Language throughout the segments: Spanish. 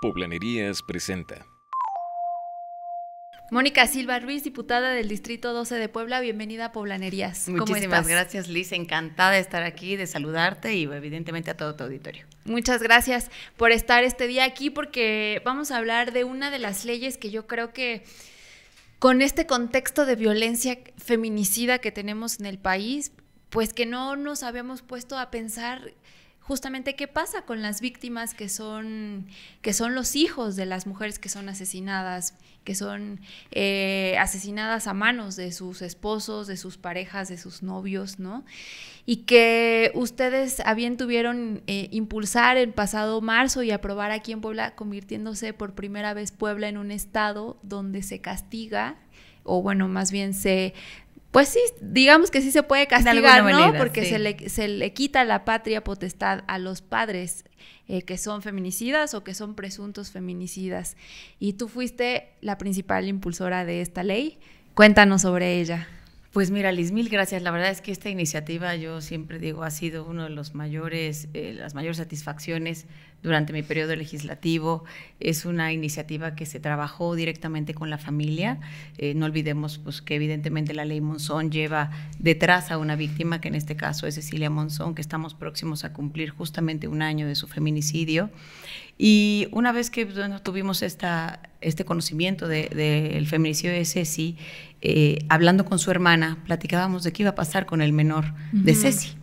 Poblanerías presenta. Mónica Silva Ruiz, diputada del Distrito 12 de Puebla, bienvenida a Poblanerías. ¿Cómo Muchísimas estás? gracias, Liz, encantada de estar aquí, de saludarte y evidentemente a todo tu auditorio. Muchas gracias por estar este día aquí porque vamos a hablar de una de las leyes que yo creo que con este contexto de violencia feminicida que tenemos en el país, pues que no nos habíamos puesto a pensar justamente qué pasa con las víctimas que son los hijos de las mujeres que son asesinadas, que son asesinadas a manos de sus esposos, de sus parejas, de sus novios, ¿no? Y que ustedes a bien tuvieron impulsar el pasado marzo y aprobar aquí en Puebla, convirtiéndose por primera vez Puebla en un estado donde se castiga, o bueno, más bien pues sí, digamos que sí se puede castigar, ¿no? Manera, porque sí. se le quita la patria potestad a los padres que son feminicidas o que son presuntos feminicidas. Y tú fuiste la principal impulsora de esta ley. Cuéntanos sobre ella. Pues mira, Liz, mil gracias. La verdad es que esta iniciativa, yo siempre digo, ha sido uno de los las mayores satisfacciones durante mi periodo legislativo. Es una iniciativa que se trabajó directamente con la familia. No olvidemos pues, que evidentemente la ley Monzón lleva detrás a una víctima, que en este caso es Cecilia Monzón, que estamos próximos a cumplir justamente un año de su feminicidio. Y una vez que tuvimos este conocimiento del feminicidio de Ceci, hablando con su hermana, platicábamos de qué iba a pasar con el menor de Ceci.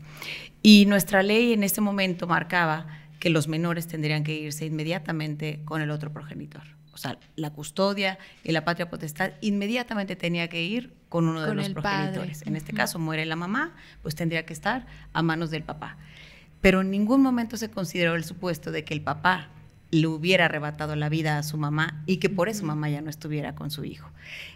Y nuestra ley en este momento marcaba que los menores tendrían que irse inmediatamente con el otro progenitor. O sea, la custodia y la patria potestad inmediatamente tenía que ir con uno de los progenitores. En este caso muere la mamá, pues tendría que estar a manos del papá. Pero en ningún momento se consideró el supuesto de que el papá le hubiera arrebatado la vida a su mamá y que por eso mamá ya no estuviera con su hijo.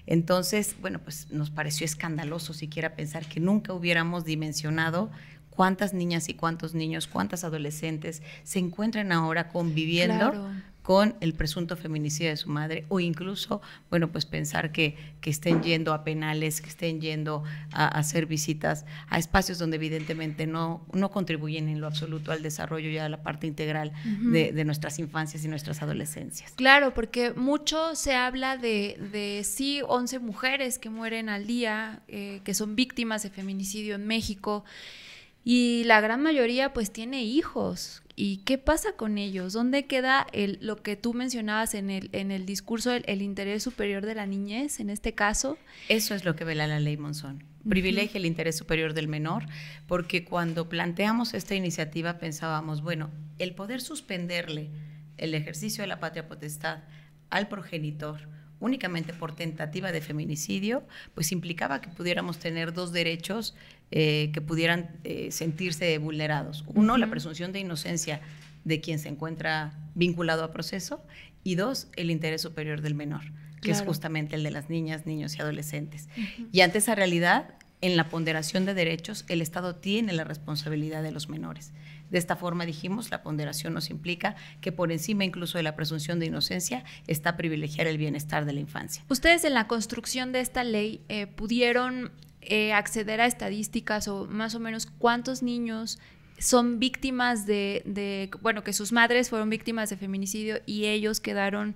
Entonces, bueno, pues nos pareció escandaloso siquiera pensar que nunca hubiéramos dimensionado cuántas niñas y cuántos niños, cuántas adolescentes se encuentran ahora conviviendo con el presunto feminicidio de su madre, o incluso, bueno, pues pensar que estén yendo a penales, que estén yendo a hacer visitas a espacios donde evidentemente no contribuyen en lo absoluto al desarrollo y a la parte integral de nuestras infancias y nuestras adolescencias. Claro, porque mucho se habla de sí, 11 mujeres que mueren al día, que son víctimas de feminicidio en México, y la gran mayoría pues tiene hijos. ¿Y qué pasa con ellos? ¿Dónde queda lo que tú mencionabas en el discurso, el interés superior de la niñez, en este caso? Eso es lo que vela la ley Monzón. Privilegia el interés superior del menor, porque cuando planteamos esta iniciativa pensábamos, bueno, el poder suspenderle el ejercicio de la patria potestad al progenitor únicamente por tentativa de feminicidio, pues implicaba que pudiéramos tener dos derechos que pudieran sentirse vulnerados. Uno, la presunción de inocencia de quien se encuentra vinculado a proceso, y dos, el interés superior del menor, que es justamente el de las niñas, niños y adolescentes. Y ante esa realidad, en la ponderación de derechos, el Estado tiene la responsabilidad de los menores. De esta forma, dijimos, la ponderación nos implica que por encima incluso de la presunción de inocencia está privilegiar el bienestar de la infancia. Ustedes en la construcción de esta ley pudieron acceder a estadísticas o más o menos cuántos niños son víctimas bueno, que sus madres fueron víctimas de feminicidio y ellos quedaron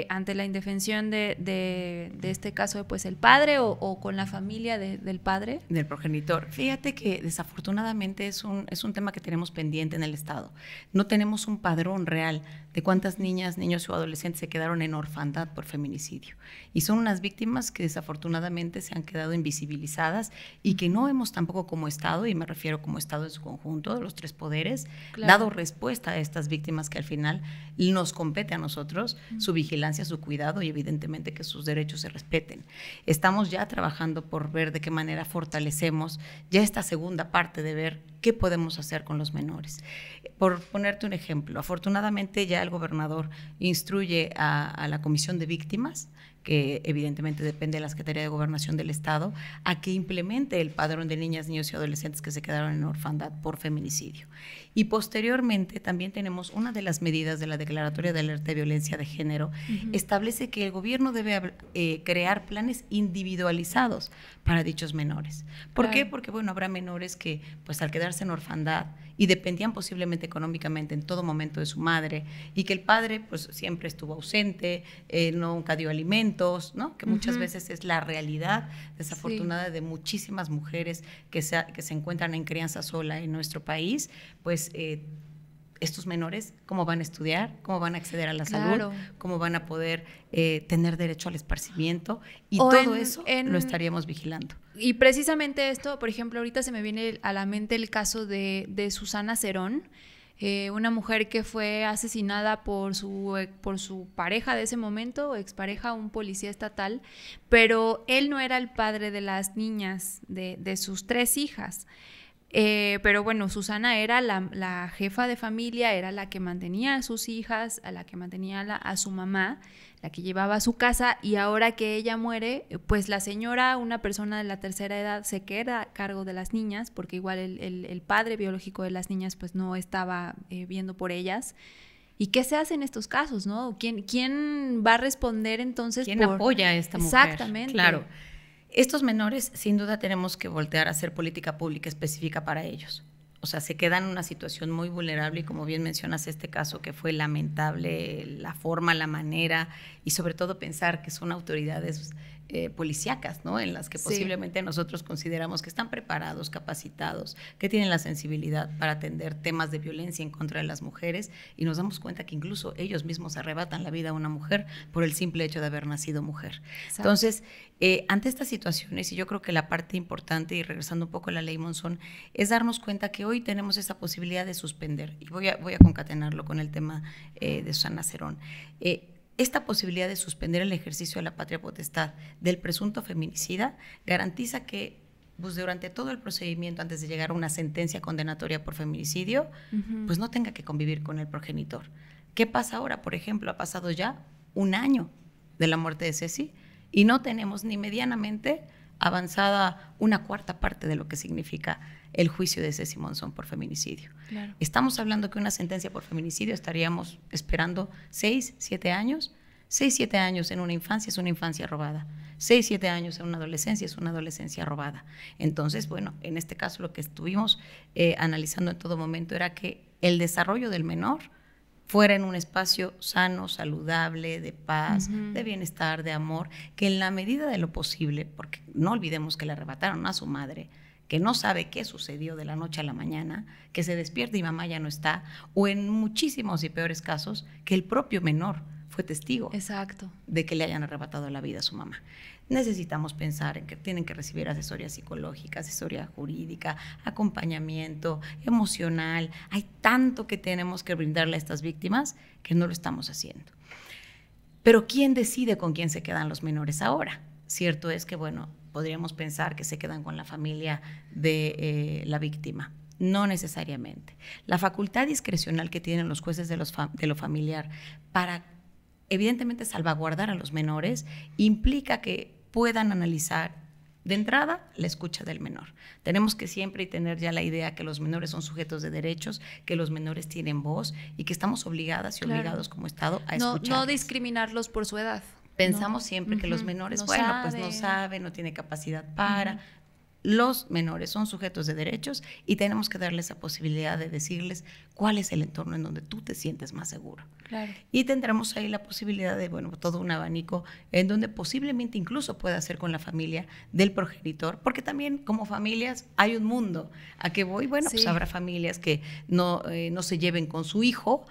ante la indefensión de este caso, pues el padre o con la familia del padre. Del progenitor. Fíjate que desafortunadamente es un tema que tenemos pendiente en el Estado. No tenemos un padrón real de cuántas niñas, niños o adolescentes se quedaron en orfandad por feminicidio. Y son unas víctimas que desafortunadamente se han quedado invisibilizadas y que no hemos tampoco como Estado, y me refiero como Estado en su conjunto, de los tres poderes, dado respuesta a estas víctimas que al final nos compete a nosotros, su vigilancia, su cuidado y evidentemente que sus derechos se respeten. Estamos ya trabajando por ver de qué manera fortalecemos ya esta segunda parte de ver qué podemos hacer con los menores. Por ponerte un ejemplo, afortunadamente ya el gobernador instruye a la Comisión de Víctimas, que evidentemente depende de la Secretaría de Gobernación del Estado, a que implemente el padrón de niñas, niños y adolescentes que se quedaron en orfandad por feminicidio. Y posteriormente también tenemos una de las medidas de la Declaratoria de Alerta de Violencia de Género, establece que el gobierno debe crear planes individualizados para dichos menores. ¿Por qué? Porque bueno, habrá menores que pues al quedarse en orfandad y dependían posiblemente económicamente en todo momento de su madre, y que el padre pues siempre estuvo ausente, nunca dio alimentos, ¿no? Que muchas veces es la realidad desafortunada de muchísimas mujeres que se encuentran en crianza sola en nuestro país, pues estos menores, cómo van a estudiar, cómo van a acceder a la salud, cómo van a poder tener derecho al esparcimiento, y o todo eso lo estaríamos vigilando. Y precisamente esto, por ejemplo, ahorita se me viene a la mente el caso de Susana Cerón, una mujer que fue asesinada por su pareja de ese momento, expareja, un policía estatal, pero él no era el padre de las niñas, de sus 3 hijas. Pero bueno, Susana era la jefa de familia, era la que mantenía a sus hijas, a la que mantenía a su mamá, la que llevaba a su casa, y ahora que ella muere, pues la señora, una persona de la tercera edad, se queda a cargo de las niñas, porque igual el padre biológico de las niñas pues no estaba viendo por ellas. ¿Y qué se hace en estos casos, no? ¿Quién va a responder entonces? ¿Quién apoya a esta mujer? Exactamente. Claro. Estos menores, sin duda, tenemos que voltear a hacer política pública específica para ellos. O sea, se quedan en una situación muy vulnerable, y como bien mencionas este caso, que fue lamentable, la forma, la manera, y sobre todo pensar que son autoridades policíacas, ¿no? En las que posiblemente nosotros consideramos que están preparados, capacitados, que tienen la sensibilidad para atender temas de violencia en contra de las mujeres, y nos damos cuenta que incluso ellos mismos arrebatan la vida a una mujer por el simple hecho de haber nacido mujer. Exacto. Entonces, ante estas situaciones, y yo creo que la parte importante, y regresando un poco a la ley Monzón, es darnos cuenta que hoy tenemos esa posibilidad de suspender, y voy a concatenarlo con el tema de Susana Cerón. Esta posibilidad de suspender el ejercicio de la patria potestad del presunto feminicida garantiza que pues, durante todo el procedimiento, antes de llegar a una sentencia condenatoria por feminicidio, pues no tenga que convivir con el progenitor. ¿Qué pasa ahora? Por ejemplo, ha pasado ya 1 año de la muerte de Ceci y no tenemos ni medianamente avanzada 1/4 parte de lo que significa el juicio de Ceci Monzón por feminicidio. Claro. Estamos hablando que una sentencia por feminicidio estaríamos esperando 6, 7 años. 6, 7 años en una infancia es una infancia robada. 6, 7 años en una adolescencia es una adolescencia robada. Entonces, bueno, en este caso lo que estuvimos analizando en todo momento era que el desarrollo del menor fuera en un espacio sano, saludable, de paz, de bienestar, de amor, que en la medida de lo posible, porque no olvidemos que le arrebataron a su madre, que no sabe qué sucedió de la noche a la mañana, que se despierta y mamá ya no está, o en muchísimos y peores casos, que el propio menor fue testigo de que le hayan arrebatado la vida a su mamá. Necesitamos pensar en que tienen que recibir asesoría psicológica, asesoría jurídica, acompañamiento emocional. Hay tanto que tenemos que brindarle a estas víctimas que no lo estamos haciendo. Pero ¿quién decide con quién se quedan los menores ahora? Cierto es que, bueno, podríamos pensar que se quedan con la familia de la víctima. No necesariamente. La facultad discrecional que tienen los jueces de lo familiar para, evidentemente, salvaguardar a los menores implica que puedan analizar de entrada la escucha del menor. Tenemos que siempre tener ya la idea que los menores son sujetos de derechos, que los menores tienen voz y que estamos obligadas y obligados como Estado a escucharlos. No discriminarlos por su edad. Pensamos siempre que los menores, pues no saben, no tienen capacidad para. Los menores son sujetos de derechos y tenemos que darles esa posibilidad de decirles cuál es el entorno en donde tú te sientes más seguro. Claro. Y tendremos ahí la posibilidad de, bueno, todo un abanico en donde posiblemente incluso pueda ser con la familia del progenitor, porque también como familias hay un mundo. ¿A qué voy? Bueno, pues habrá familias que no se lleven con su hijo,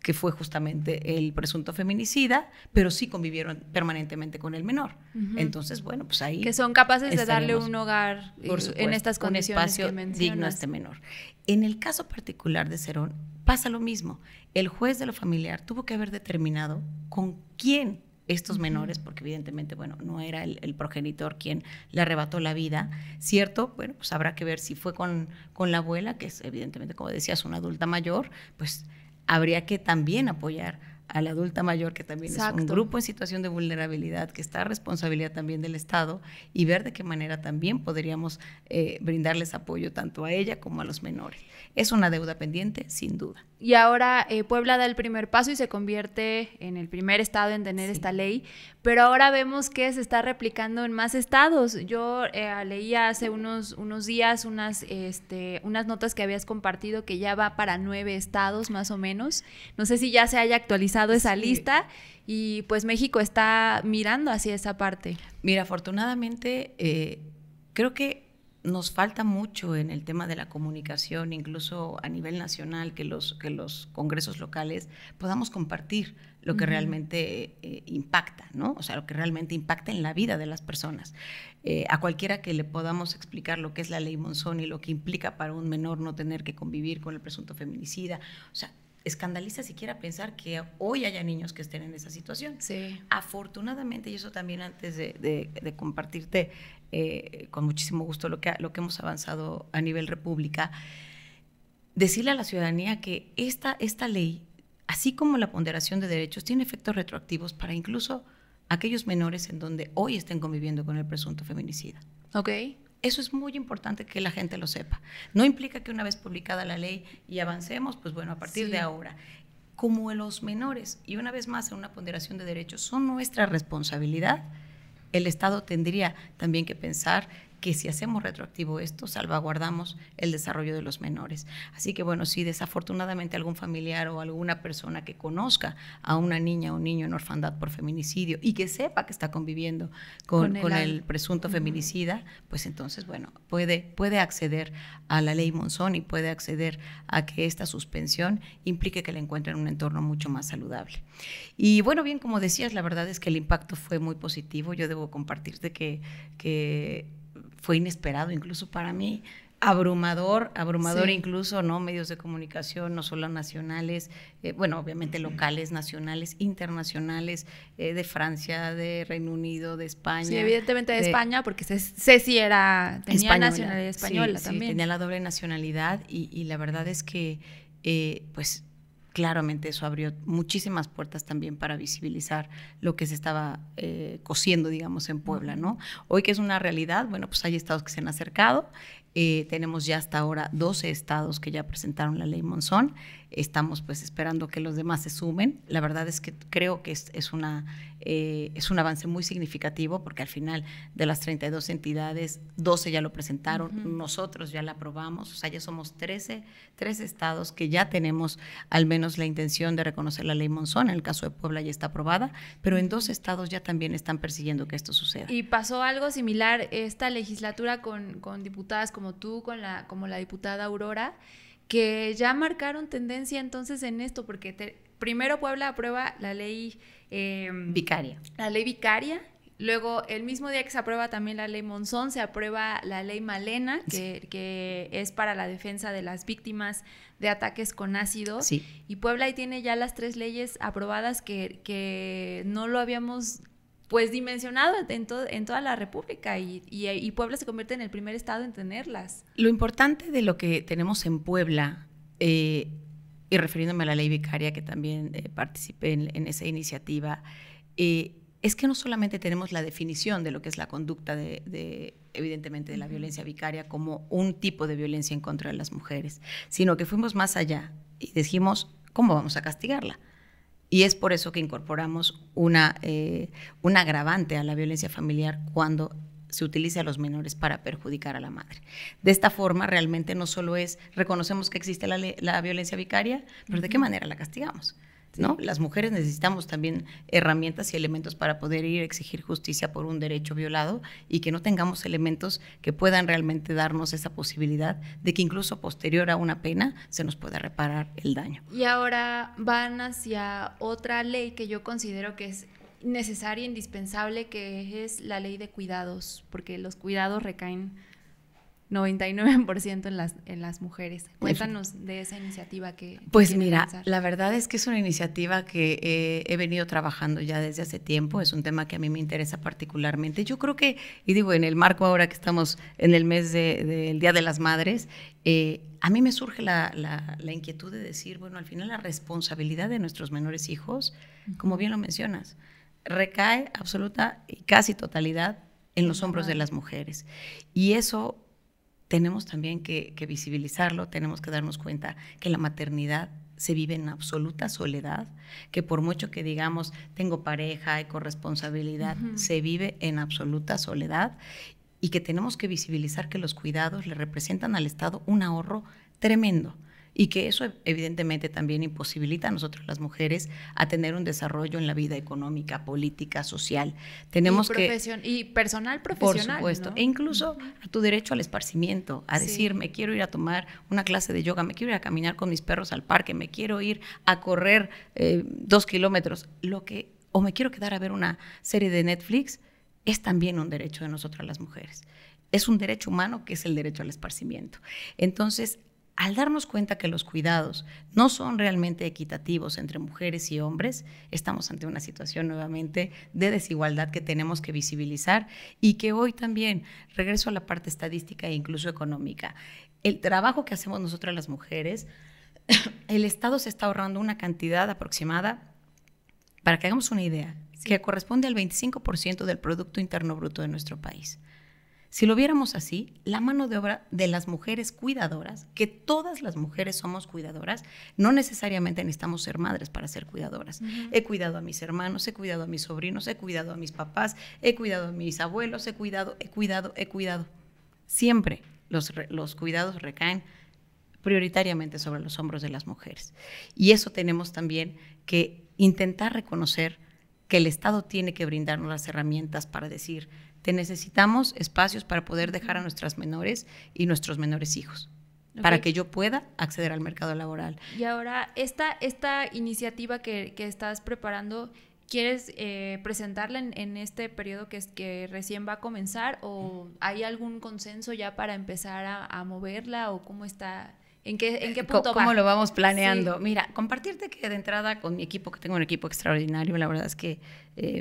que fue justamente el presunto feminicida, pero sí convivieron permanentemente con el menor. Entonces, bueno, pues ahí que son capaces de darle un hogar en estas condiciones, un espacio digno a este menor. En el caso particular de Cerón pasa lo mismo. El juez de lo familiar tuvo que haber determinado con quién estos menores, porque evidentemente, bueno, no era el progenitor quien le arrebató la vida, ¿cierto? Bueno, pues habrá que ver si fue con la abuela, que es evidentemente, como decías, una adulta mayor, pues habría que también apoyar a la adulta mayor, que también es un grupo en situación de vulnerabilidad, que está a responsabilidad también del Estado, y ver de qué manera también podríamos brindarles apoyo tanto a ella como a los menores. Es una deuda pendiente, sin duda. Y ahora Puebla da el primer paso y se convierte en el primer estado en tener esta ley, pero ahora vemos que se está replicando en más estados. Yo leía hace unos días unas notas que habías compartido que ya va para 9 estados más o menos. No sé si ya se haya actualizado esa lista y pues México está mirando hacia esa parte. Mira, afortunadamente creo que nos falta mucho en el tema de la comunicación, incluso a nivel nacional, que los congresos locales podamos compartir lo que realmente impacta, ¿no? O sea, lo que realmente impacta en la vida de las personas. A cualquiera que le podamos explicar lo que es la ley Monzón y lo que implica para un menor no tener que convivir con el presunto feminicida, o sea, escandaliza siquiera pensar que hoy haya niños que estén en esa situación. Sí. Afortunadamente, y eso también antes de compartirte con muchísimo gusto lo que hemos avanzado a nivel república, decirle a la ciudadanía que esta ley, así como la ponderación de derechos, tiene efectos retroactivos para incluso aquellos menores en donde hoy estén conviviendo con el presunto feminicida. Ok. Eso es muy importante que la gente lo sepa. No implica que una vez publicada la ley y avancemos, pues bueno, a partir de ahora, como los menores, y una vez más en una ponderación de derechos, son nuestra responsabilidad, el Estado tendría también que pensar que si hacemos retroactivo esto, salvaguardamos el desarrollo de los menores. Así que bueno, si desafortunadamente algún familiar o alguna persona que conozca a una niña o un niño en orfandad por feminicidio y que sepa que está conviviendo con el presunto feminicida, pues entonces, bueno, puede acceder a la ley Monzón y puede acceder a que esta suspensión implique que le encuentren un entorno mucho más saludable. Y bueno, bien, como decías, la verdad es que el impacto fue muy positivo. Yo debo compartirte que fue inesperado incluso para mí, abrumador incluso, ¿no? Medios de comunicación, no solo nacionales, bueno, obviamente locales, nacionales, internacionales, de Francia, de Reino Unido, de España. Sí, evidentemente de España, porque Ceci tenía nacionalidad española también. Sí, tenía la doble nacionalidad y la verdad es que, pues, claramente eso abrió muchísimas puertas también para visibilizar lo que se estaba cociendo, digamos, en Puebla, ¿no? Hoy que es una realidad, bueno, pues hay estados que se han acercado, tenemos ya hasta ahora 12 estados que ya presentaron la ley Monzón, estamos pues esperando que los demás se sumen. La verdad es que creo que es un avance muy significativo porque al final de las 32 entidades, 12 ya lo presentaron, nosotros ya la aprobamos, o sea, ya somos 13 estados que ya tenemos al menos la intención de reconocer la ley Monzón. En el caso de Puebla ya está aprobada, pero en 2 estados ya también están persiguiendo que esto suceda. Y pasó algo similar esta legislatura con diputadas como tú, como la diputada Aurora, que ya marcaron tendencia entonces en esto, porque primero Puebla aprueba la ley vicaria. La ley vicaria, luego el mismo día que se aprueba también la ley Monzón, se aprueba la ley Malena, que es para la defensa de las víctimas de ataques con ácido. Sí. Y Puebla ahí tiene ya las 3 leyes aprobadas que no lo habíamos pues dimensionado en toda la República y Puebla se convierte en el primer estado en tenerlas. Lo importante de lo que tenemos en Puebla, y refiriéndome a la ley vicaria que también participé en esa iniciativa, es que no solamente tenemos la definición de lo que es la conducta evidentemente de la violencia vicaria como un tipo de violencia en contra de las mujeres, sino que fuimos más allá y dijimos, ¿cómo vamos a castigarla? Y es por eso que incorporamos un agravante a la violencia familiar cuando se utiliza a los menores para perjudicar a la madre. De esta forma, realmente no solo reconocemos que existe la violencia vicaria, pero ¿de qué manera la castigamos? ¿No? Las mujeres necesitamos también herramientas y elementos para poder ir a exigir justicia por un derecho violado y que no tengamos elementos que puedan realmente darnos esa posibilidad de que incluso posterior a una pena se nos pueda reparar el daño. Y ahora van hacia otra ley que yo considero que es necesaria e indispensable, que es la ley de cuidados, porque los cuidados recaen 99% en las mujeres. Cuéntanos de esa iniciativa que Pues quieren mira, lanzar. la verdad es que es una iniciativa que he venido trabajando ya desde hace tiempo, es un tema que a mí me interesa particularmente. Yo creo que, y digo, en el marco ahora que estamos en el mes del Día de las Madres, a mí me surge la inquietud de decir, bueno, al final la responsabilidad de nuestros menores hijos, como bien lo mencionas, recae absoluta y casi totalidad en los hombros de las mujeres. Y eso tenemos también que visibilizarlo, tenemos que darnos cuenta que la maternidad se vive en absoluta soledad, que por mucho que digamos tengo pareja, hay corresponsabilidad, se vive en absoluta soledad y que tenemos que visibilizar que los cuidados le representan al Estado un ahorro tremendo. Y que eso evidentemente también imposibilita a nosotros las mujeres a tener un desarrollo en la vida económica, política, social. Tenemos y personal, profesional, por supuesto, ¿no? E incluso a tu derecho al esparcimiento, a decir, me quiero ir a tomar una clase de yoga, me quiero ir a caminar con mis perros al parque, me quiero ir a correr 2 kilómetros, o me quiero quedar a ver una serie de Netflix, es también un derecho de nosotras las mujeres. Es un derecho humano que es el derecho al esparcimiento. Entonces, al darnos cuenta que los cuidados no son realmente equitativos entre mujeres y hombres, estamos ante una situación nuevamente de desigualdad que tenemos que visibilizar y que hoy también, regreso a la parte estadística e incluso económica, el trabajo que hacemos nosotras las mujeres, el Estado se está ahorrando una cantidad aproximada, para que hagamos una idea, que corresponde al 25% del Producto Interno Bruto de nuestro país. Si lo viéramos así, la mano de obra de las mujeres cuidadoras, que todas las mujeres somos cuidadoras, no necesariamente necesitamos ser madres para ser cuidadoras. He cuidado a mis hermanos, he cuidado a mis sobrinos, he cuidado a mis papás, he cuidado a mis abuelos, he cuidado. Siempre los cuidados recaen prioritariamente sobre los hombros de las mujeres. Y eso tenemos también que intentar reconocer que el Estado tiene que brindarnos las herramientas para decir, te necesitamos espacios para poder dejar a nuestras menores y nuestros menores hijos, para que yo pueda acceder al mercado laboral. Y ahora, esta iniciativa que estás preparando, ¿quieres presentarla en este periodo que recién va a comenzar o hay algún consenso ya para empezar a moverla o cómo está? ¿En qué punto va? ¿Cómo lo vamos planeando? Sí. Mira, compartirte que de entrada con mi equipo, que tengo un equipo extraordinario, la verdad es que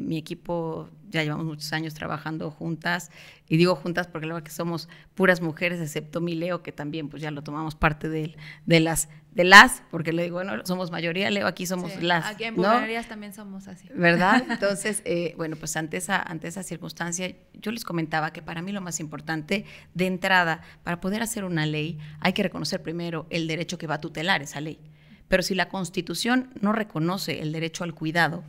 mi equipo ya llevamos muchos años trabajando juntas, y digo juntas porque la verdad que somos puras mujeres, excepto mi Leo, que también pues ya lo tomamos parte de las, porque le digo, bueno, somos mayoría, Leo, aquí somos las. Aquí en ¿no? Bulgarias también somos así. ¿Verdad? Entonces, bueno, pues ante esa circunstancia, yo les comentaba que para mí lo más importante, de entrada, para poder hacer una ley, hay que reconocer primero el derecho que va a tutelar esa ley. Pero si la Constitución no reconoce el derecho al cuidado,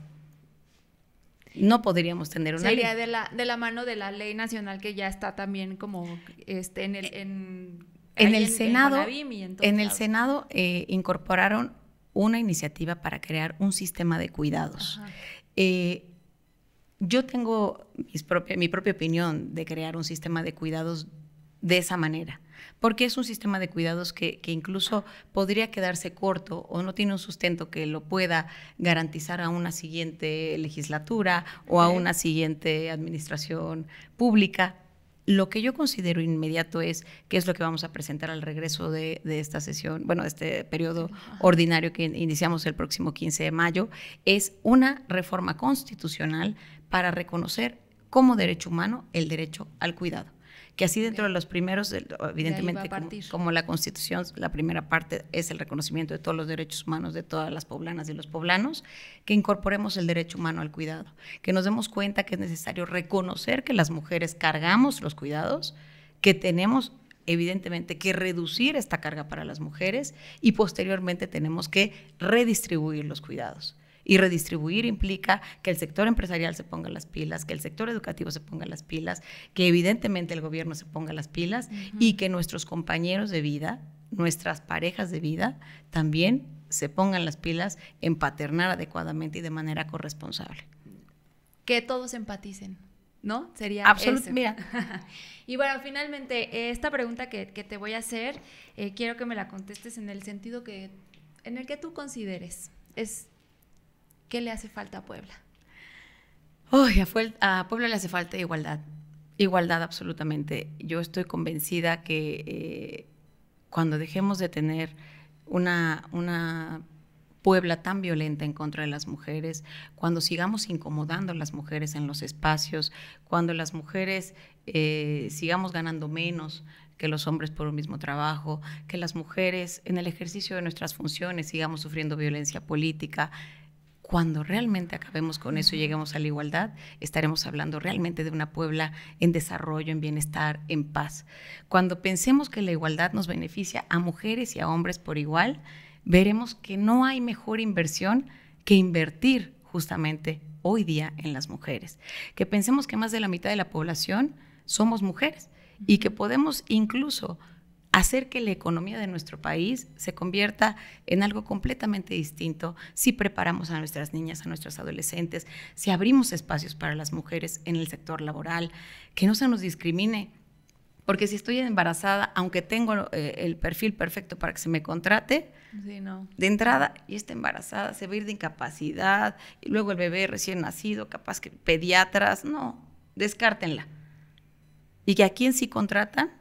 no podríamos tener una Sería ley. de la mano de la ley nacional que ya está también como en el Senado, Conavim y en el Senado incorporaron una iniciativa para crear un sistema de cuidados. Yo tengo mi propia opinión de crear un sistema de cuidados de esa manera, porque es un sistema de cuidados que incluso podría quedarse corto o no tiene un sustento que lo pueda garantizar a una siguiente legislatura o a una siguiente administración pública. Lo que yo considero inmediato es qué es lo que vamos a presentar al regreso de esta sesión, bueno, de este periodo ordinario que iniciamos el próximo 15 de mayo, es una reforma constitucional para reconocer como derecho humano el derecho al cuidado. Que así dentro de los primeros, evidentemente, como la Constitución, la primera parte es el reconocimiento de todos los derechos humanos de todas las poblanas y los poblanos, que incorporemos el derecho humano al cuidado, que nos demos cuenta que es necesario reconocer que las mujeres cargamos los cuidados, que tenemos evidentemente que reducir esta carga para las mujeres y posteriormente tenemos que redistribuir los cuidados. Y redistribuir implica que el sector empresarial se ponga las pilas, que el sector educativo se ponga las pilas, que evidentemente el gobierno se ponga las pilas y que nuestros compañeros de vida, nuestras parejas de vida, también se pongan las pilas en paternar adecuadamente y de manera corresponsable. Que todos empaticen, ¿no? Sería absolutamente. Mira. Y bueno, finalmente, esta pregunta que te voy a hacer, quiero que me la contestes en el sentido en el que tú consideres. ¿Qué le hace falta a Puebla? A Puebla le hace falta igualdad. Igualdad, absolutamente. Yo estoy convencida que cuando dejemos de tener una Puebla tan violenta en contra de las mujeres, cuando sigamos incomodando a las mujeres en los espacios, cuando las mujeres sigamos ganando menos que los hombres por un mismo trabajo, que las mujeres en el ejercicio de nuestras funciones sigamos sufriendo violencia política, cuando realmente acabemos con eso y lleguemos a la igualdad, estaremos hablando realmente de una Puebla en desarrollo, en bienestar, en paz. Cuando pensemos que la igualdad nos beneficia a mujeres y a hombres por igual, veremos que no hay mejor inversión que invertir justamente hoy día en las mujeres. Que pensemos que más de la mitad de la población somos mujeres y que podemos incluso hacer que la economía de nuestro país se convierta en algo completamente distinto si preparamos a nuestras niñas, a nuestros adolescentes, si abrimos espacios para las mujeres en el sector laboral, que no se nos discrimine. Porque si estoy embarazada, aunque tengo el perfil perfecto para que se me contrate, sí, no. De entrada, y está embarazada, se va a ir de incapacidad, y luego el bebé recién nacido, capaz que pediatras, no, descártenla. Y que a quien sí contrata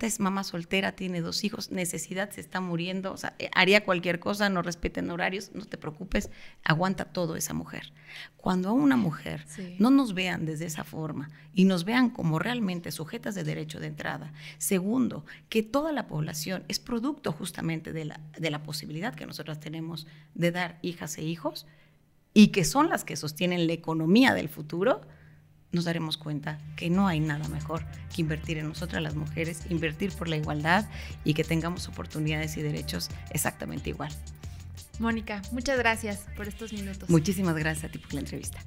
es mamá soltera, tiene 2 hijos, necesidad, se está muriendo, o sea, haría cualquier cosa, no respeten horarios, no te preocupes, aguanta todo esa mujer. Cuando a una mujer no nos vean desde esa forma y nos vean como realmente sujetas de derecho de entrada, segundo, que toda la población es producto justamente de la posibilidad que nosotras tenemos de dar hijas e hijos y que son las que sostienen la economía del futuro, nos daremos cuenta que no hay nada mejor que invertir en nosotras las mujeres, invertir por la igualdad y que tengamos oportunidades y derechos exactamente igual. Mónica, muchas gracias por estos minutos. Muchísimas gracias a ti por la entrevista.